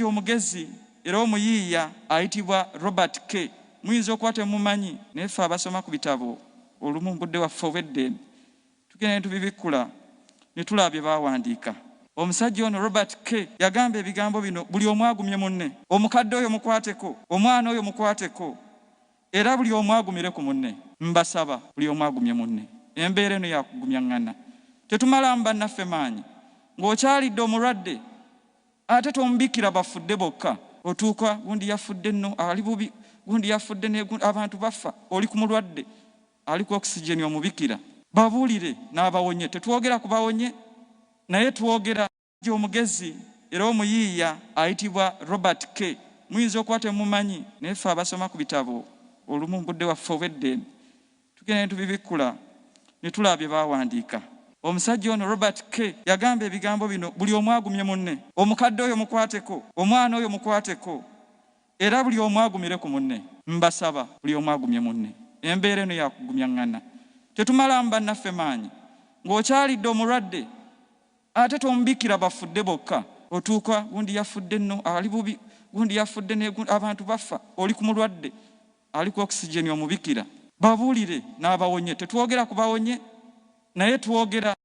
omugezi era omuyiiya ayitibwa Robert K. Muyinza okuba temumanyi naye ffe abasoma ku bitabo olumu budde waffe obw'eddembe tugenda ne tubibikkula ne tulaba bye baawandiika. Omusajja ono Robert K. yagamba ebigambo bino: buli omu agumye munne, omukadde oyo mukwateko, omwana oyo mukwateko, era buli omu agumire ku munne. Mbasaba buli omu agumye munne. Embeera eno yakugumya ngana. Tetumalamu bannaffe maanyi. Ng'okyalidde omulwadde ate tombikira bafudde bokka, otuuka gundi yafudde nno ali bubi, gundi yafudde abantu bafa, oli ku mulwadde aliko oxygen omubikira. Babuulire n'abawonye. Tetwogera ku bawonye naye twogera omugezi era omuyiiya ayitibwa Robert K. Muyinza okuba temumanyi naye ffe abasoma ku bitabo olumu budde waffe obw'eddembe tugenda ne tubibikkula ne tulaba bye baawandiika. Omusajja ono Robert K. yagamba ebigambo bino: buli omu agumye munne, omukadde oyo mukwateko, omwana oyo mukwateko, era buli omu agumire ku munne. Mbasaba buli omu agumye munne. Embeera eno yakugumya ngana. Tetumalamu bannaffe maanyi. Ng'okyalidde omulwadde ate tombikira bafudde bokka, otuuka gundi yafudde nno ali bubi, gundi yafudde abantu bafa, oli ku mulwadde aliko oxygen omubikira. Babuulire n'abawonye. Tetwogera ku bawonye naye twogera